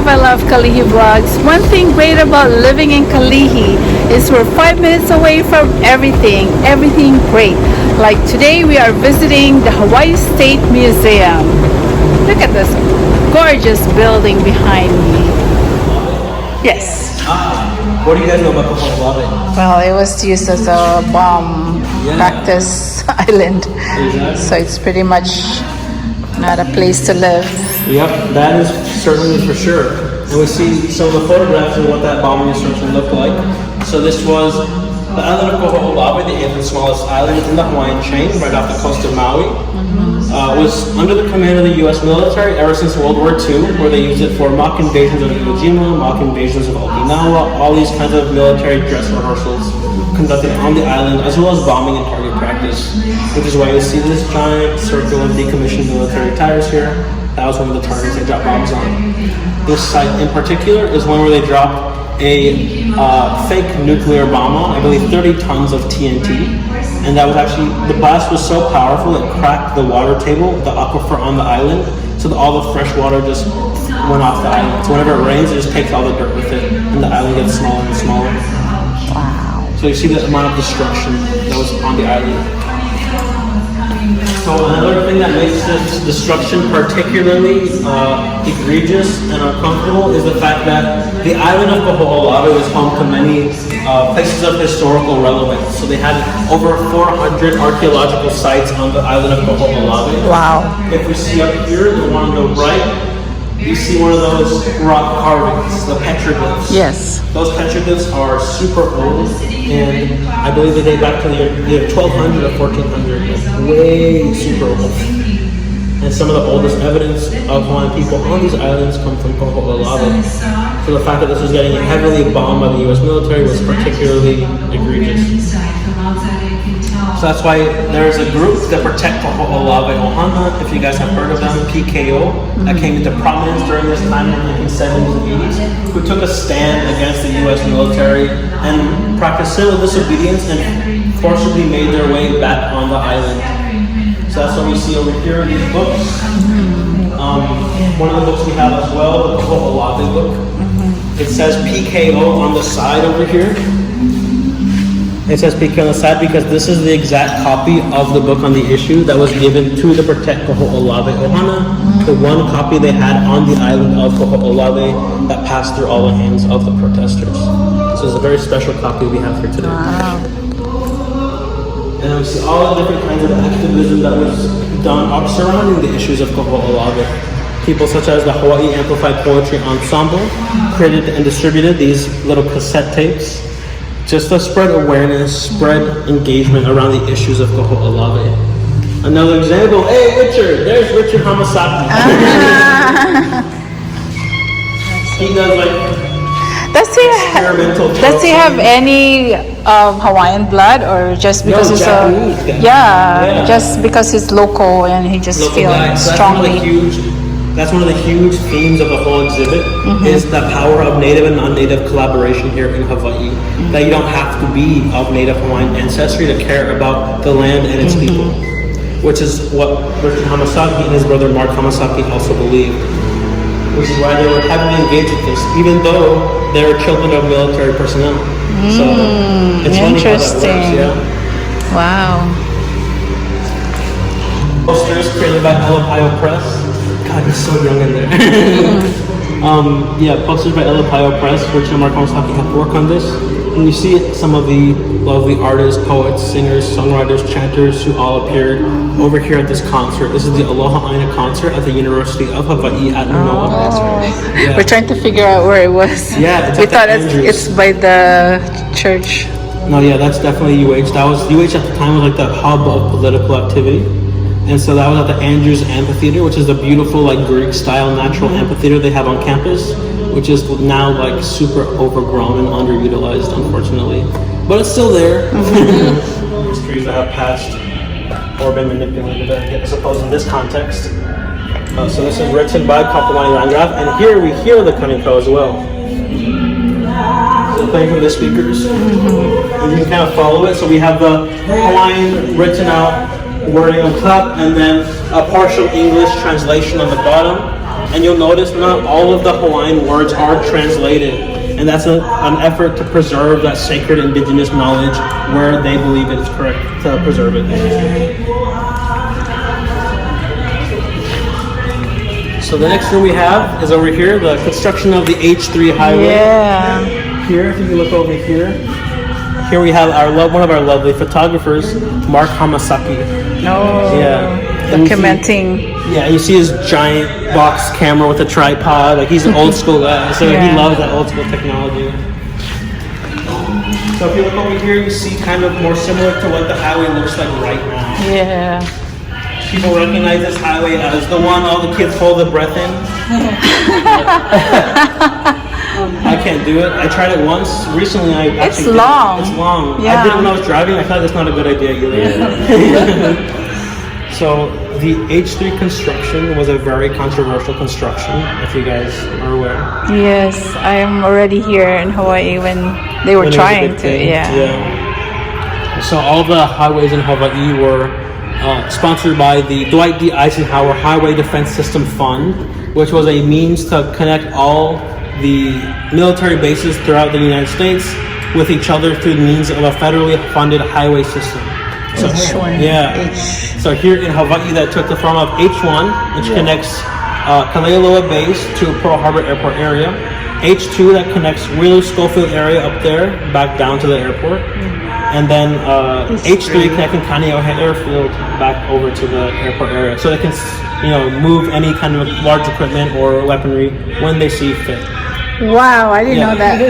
I love Kalihi vlogs. One thing great about living in Kalihi is we're 5 minutes away from everything great. Like today we are visiting the Hawaii State Museum. Look at this gorgeous building behind me. Yes. What do you guys know about Moananuiakea? Well, it was used as a bomb practice island. Exactly. So it's pretty much not a place to live. Yep, that is certainly for sure. And we see some of the photographs of what that bombing instruction looked like. So this was the island of Moananuiakea, the 8th and smallest island in the Hawaiian chain, right off the coast of Maui. Was under the command of the U.S. military ever since World War II, where they used it for mock invasions of Iwo Jima, mock invasions of Okinawa, all these kinds of military dress rehearsals conducted on the island, as well as bombing and target practice, which is why you see this giant circle of decommissioned military tires here. That was one of the targets they dropped bombs on. This site in particular is one where they dropped a fake nuclear bomb on, I believe 30 tons of TNT. And that was actually, the blast was so powerful it cracked the water table, the aquifer on the island, so that all the fresh water just went off the island. So whenever it rains, it just takes all the dirt with it, and the island gets smaller and smaller. Wow. So you see the amount of destruction that was on the island. So another thing that makes this destruction particularly egregious and uncomfortable is the fact that the island of Moananuiakea was home to many places of historical relevance. So they had over 400 archaeological sites on the island of Moananuiakea. Wow. If we see up here, the one on the right, you see one of those rock carvings, the petroglyphs. Yes. Those petroglyphs are super old, and I believe they date back to the year 1200 or 1400, like way super old. And some of the oldest evidence of Hawaiian people on these islands come from Moananuiakea. So the fact that this was getting heavily bombed by the U.S. military was particularly egregious. So that's why there's a group that protect Moananuiakea Ohana, if you guys have heard of them, PKO, that came into prominence during this time in the 1970s and 80s, who took a stand against the U.S. military and practiced civil disobedience and forcibly made their way back on the island. So that's what we see over here in these books. One of the books we have as well, the Moananuiakea book. It says PKO on the side over here. It says PK on the side because this is the exact copy of the book on the issue that was given to the Protect Moananuiakea Ohana, the one copy they had on the island of Moananuiakea that passed through all the hands of the protesters. So it's a very special copy we have here today. Wow. And we see all the different kinds of activism that was done surrounding the issues of Moananuiakea. People such as the Hawaii Amplified Poetry Ensemble created and distributed these little cassette tapes just to spread awareness, spread engagement around the issues of Moananuiakea. Another example, hey Richard, there's Richard Hamasaki. He does like Does he have any Hawaiian blood, or just because he's Japanese guy. Yeah, just because he's local and he just feels strongly. That's one of the huge themes of the whole exhibit, is the power of Native and non-Native collaboration here in Hawaii. That you don't have to be of Native Hawaiian ancestry to care about the land and its people. Which is what Richard Hamasaki and his brother Mark Hamasaki also believed. Which is why they were heavily engaged with this, even though they're children of military personnel. So it's interesting. Funny how that works, Wow. Posters created by Elepaio Press. God, he's so young in there. Posters by Elepaio Press. Richard and Mark Hamasaki helped work on this. And you see some of the lovely artists, poets, singers, songwriters, chanters who all appeared over here at this concert. This is the Aloha Aina concert at the University of Hawaii at Manoa. That's right. Yeah. We're trying to figure out where it was. Yeah, we thought it's by the church. No, yeah, that's definitely UH. That was UH at the time was like the hub of political activity. And so that was at the Andrews Amphitheater, which is the beautiful like Greek style natural amphitheater they have on campus, which is now like super overgrown and underutilized, unfortunately. But it's still there. There's trees that have patched or been manipulated, I suppose, in this context. So this is written by Kapolani Landgraf, and here we hear the kaneko as well. So playing from the speakers, and you can kind of follow it. So we have the Hawaiian written out wording on top, and then a partial English translation on the bottom. And you'll notice not all of the Hawaiian words are translated. And that's an effort to preserve that sacred indigenous knowledge where they believe it is correct to preserve it. So the next thing we have is over here, the construction of the H3 highway. Yeah. Here, if you look over here, here we have one of our lovely photographers, Mark Hamasaki. No. Yeah. Documenting. You see his giant box camera with a tripod. Like, he's an old school guy, so he loves that old school technology. So if you look over here, you see kind of more similar to what the highway looks like right now. Yeah. People recognize this highway as the one all the kids hold their breath in. I can't do it. I tried it once. Recently, It's long. It's long. Yeah. I did it when I was driving. I thought that's not a good idea either. So the H3 construction was a very controversial construction, if you guys are aware. Yes, I am already here in Hawaii when they were trying to. Yeah. So all the highways in Hawaii were sponsored by the Dwight D. Eisenhower Highway Defense System Fund, which was a means to connect all the military bases throughout the United States with each other through the means of a federally funded highway system. So, So here in Hawaii, that took the form of H1, which connects Kalealoa Base to Pearl Harbor Airport area. H2 that connects Wheeler Schofield area up there back down to the airport. And then H3 connecting Kaneohe Airfield back over to the airport area. So they can, move any kind of large equipment or weaponry when they see fit. Wow, I didn't know that.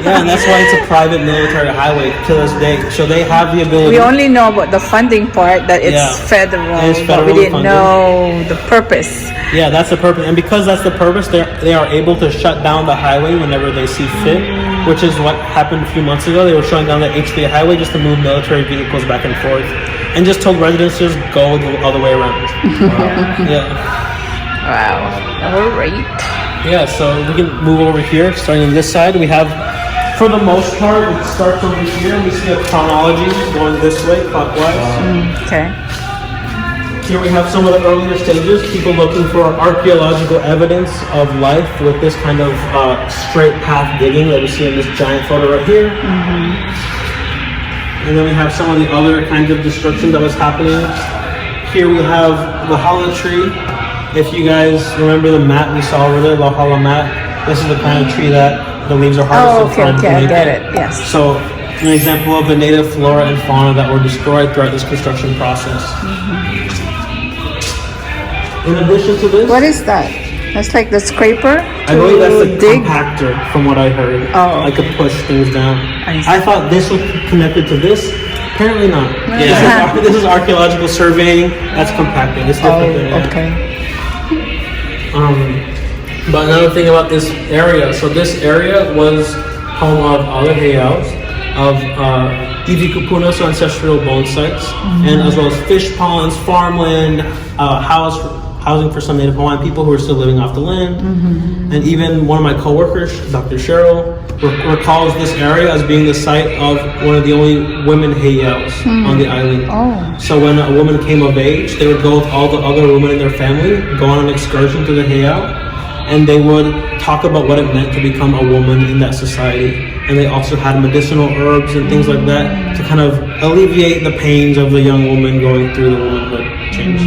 And that's why it's a private military highway to this day. So they have the ability. We only know about the funding part, that it's federal, but we didn't know the purpose. Yeah, that's the purpose. And because that's the purpose, they are able to shut down the highway whenever they see fit, which is what happened a few months ago. They were shutting down the H3 highway just to move military vehicles back and forth, and just told residents to just go the other way around. Wow. All right. Yeah, so we can move over here. Starting on this side, we have, for the most part, it starts over here, and we see a chronology going this way, clockwise. Okay. Here we have some of the earlier stages, people looking for archaeological evidence of life with this kind of straight path digging that we see in this giant photo right here. And then we have some of the other kinds of destruction that was happening. Here we have the hala tree. If you guys remember the mat we saw over there, the hala mat, this is the kind of tree that the leaves are harvested from. Okay, I get it, yes. So, an example of the native flora and fauna that were destroyed throughout this construction process. In addition to this... What is that? That's like the scraper? I believe that's the compactor, from what I heard. Oh, I could push things down. I thought this was connected to this. Apparently not. This is archaeological surveying. That's compacting. It's different than that. Okay. But another thing about this area, so this area was home of other heiaus, of iwi kupuna, so ancestral bone sites, and as well as fish ponds, farmland, housing for some Native Hawaiian people who are still living off the land. And even one of my coworkers, Dr. Cheryl, recalls this area as being the site of one of the only women heiaus on the island. So when a woman came of age, they would go with all the other women in their family, go on an excursion to the heiau, and they would talk about what it meant to become a woman in that society. And they also had medicinal herbs and things like that to kind of alleviate the pains of the young woman going through the womanhood change.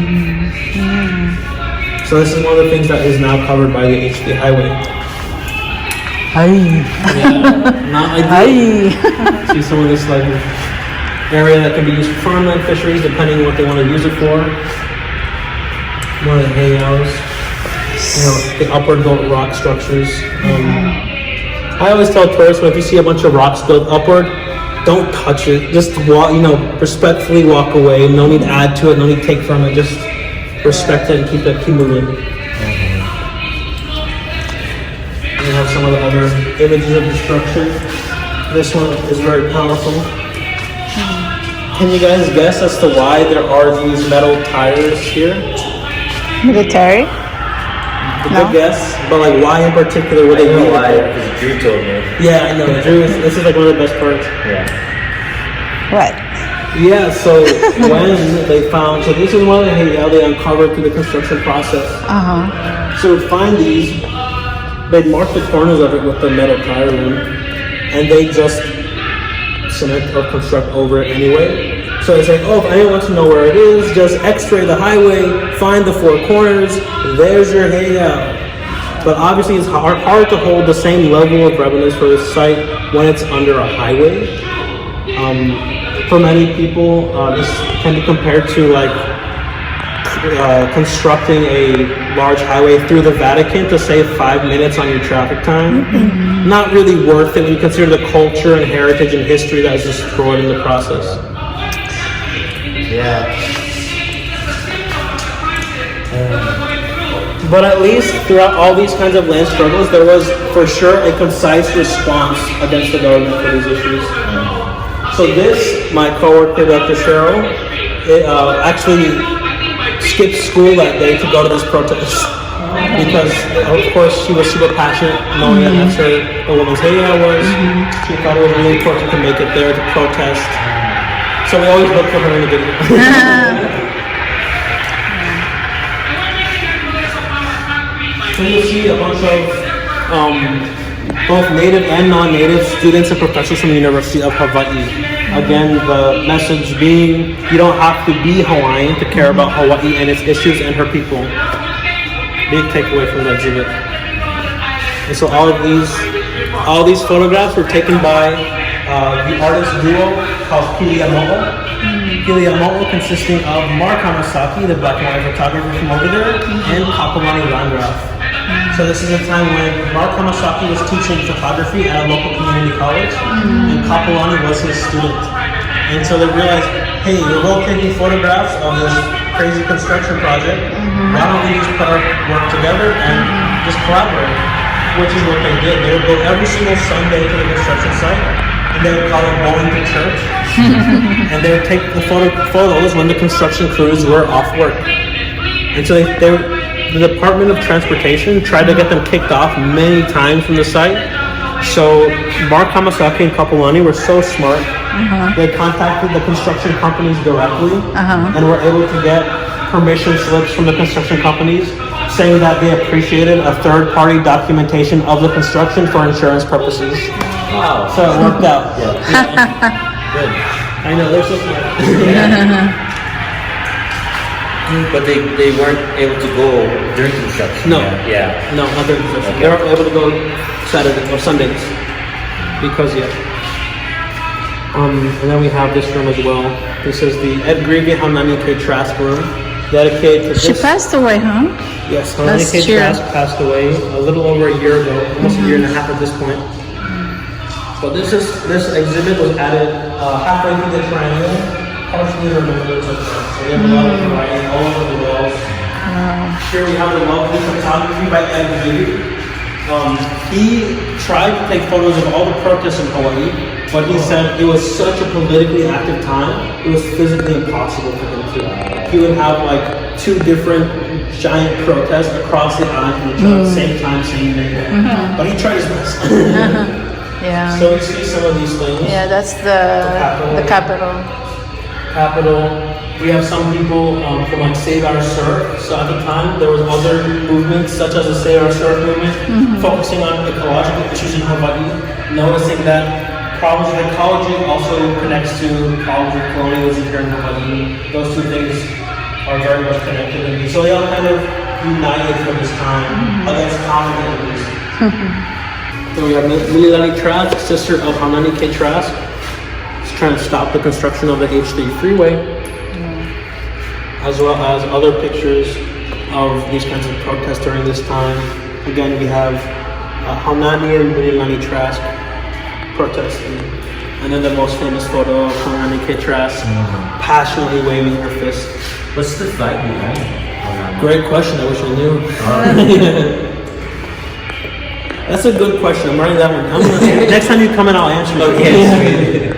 So this is one of the things that is now covered by the H3 highway. Not ideal. See some of this like area that can be used for farmland, fisheries, depending on what they want to use it for. More of the heiaus. The upward built rock structures. I always tell tourists, if you see a bunch of rocks built upward, don't touch it. Just walk, respectfully walk away. No need to add to it. No need to take from it. Just respect it and keep moving. We have some of the other images of destruction. This one is very powerful. Can you guys guess as to why there are these metal tires here? Military? Good guess, but like why in particular would they know need why, it? because Drew told me. Yeah, I know. Drew, this is like one of the best parts. Yeah. What? Yeah, so when they found, so this is one of the heiau they uncovered through the construction process. So to find these, they'd mark the corners of it with the metal tire rim, and they just cement or construct over it anyway. So it's like, oh, if anyone wants to know where it is, just x-ray the highway, find the four corners, there's your heiau. But obviously it's hard to hold the same level of revenues for this site when it's under a highway. For many people, this can be compared to like constructing a large highway through the Vatican to save 5 minutes on your traffic time. Not really worth it when you consider the culture and heritage and history that is destroyed in the process. Yeah. But at least throughout all these kinds of land struggles, there was for sure a concise response against the government for these issues. So this, my coworker, Dr. Cheryl, actually skipped school that day to go to this protest. Because, of course, she was super passionate, knowing that that's where the woman's heiau was. She thought it was really important to make it there to protest. So we always look for her in the video. So you'll see a bunch of both native and non-native students and professors from the University of Hawaii. Again, the message being, you don't have to be Hawaiian to care about Hawaii and its issues and her people. Big takeaway from the exhibit. And so all these photographs were taken by the artist duo called Piliamo'o. Piliamo'o consisting of Mark Hamasaki, the black and white photographer from over there, and Kapolani Landgraf. So this is a time when Mark Hamasaki was teaching photography at a local community college, and Kapolani was his student. And so they realized, hey, we're both taking photographs of this crazy construction project. Why don't we just put our work together and just collaborate? Which is what they did. They would go every single Sunday to the construction site, and they would call it going to church. And they would take the photos when the construction crews were off work. And so the Department of Transportation tried to get them kicked off many times from the site. So Mark Hamasaki and Kapolani were so smart. They contacted the construction companies directly and were able to get permission slips from the construction companies saying that they appreciated a third-party documentation of the construction for insurance purposes. Wow. So it worked out. Good. I know, they're so smart. But they weren't able to go during construction. No. Yeah. No, not during construction. Okay. They were able to go Saturday or Sundays because and then we have this room as well. This is the Ed Greavy Moananuiakea Trask room, dedicated to this. She passed away, huh? Yes, Last Moananuiakea year. Trask passed away a little over a year ago, almost a year and a half at this point. But this exhibit was added halfway through the triennial, partially remembered. So we have a lot of variety all over the walls. Here we have the lovely photography by Ed Greavy. He tried to take photos of all the protests in Hawaii, but he said it was such a politically active time, it was physically impossible for him to. He would have like 2 different giant protests across the island from each other at the same time, same day. But he tried his best. Yeah. So you see some of these things. Yeah, that's the capital. We have some people from like Save Our Surf. So at the time, there was other movements such as the Save Our Surf movement, focusing on ecological issues in Hawaii, noticing that problems with ecology also connects to problems with colonialism here in Hawaii. Those two things are very much connected. And so they all kind of united for this time against common enemies. So we have Mililani Trask, sister of Moananuiakea Trask. She's trying to stop the construction of the H3 freeway. As well as other pictures of these kinds of protests during this time. Again, we have Haunani and Mililani Trask protesting. And then the most famous photo of Moananuiakea Trask passionately waving her fist. What's the flag behind it? Great question, I wish I knew. That's a good question, I'm writing that one down. Next time you come in, I'll answer you. Okay.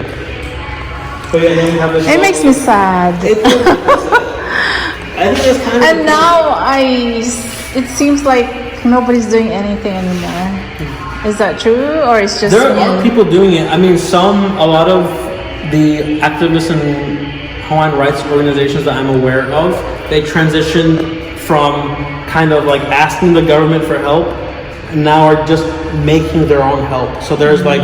But yeah, then we have this. It makes me sad. I think it's kind of. And now it seems like nobody's doing anything anymore. Is that true, or it's just There are a lot of people doing it. I mean, a lot of the activists and Hawaiian rights organizations that I'm aware of, they transitioned from kind of like asking the government for help, and now are just making their own help. So there's like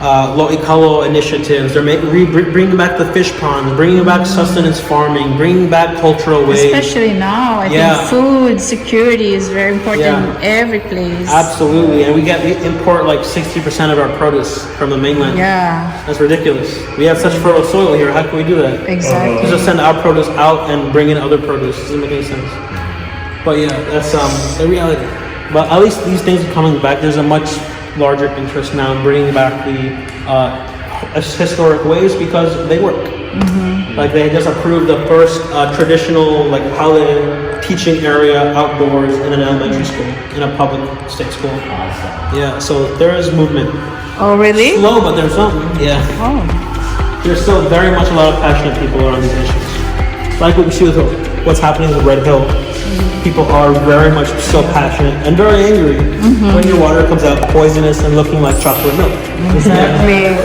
lo'ikalo initiatives. They're bringing back the fish ponds, bringing back sustenance farming, bringing back cultural ways. Especially now, I think food security is very important in every place. Absolutely, and we import like 60% of our produce from the mainland. Yeah, that's ridiculous. We have such fertile soil here. How can we do that? Exactly. Just send our produce out and bring in other produce. Doesn't make any sense. But yeah, that's the reality. But at least these things are coming back. There's a much larger interest now in bringing back the historic ways because they work. Like they just approved the first traditional like hale teaching area outdoors in an elementary school, in a public state school. Yeah, so there is movement. Oh really? Slow, but there's something. Yeah. Oh. There's still very much a lot of passionate people around these issues. Like what we see with what's happening with Red Hill. People are very much still passionate and very angry when your water comes out poisonous and looking like chocolate milk. Exactly.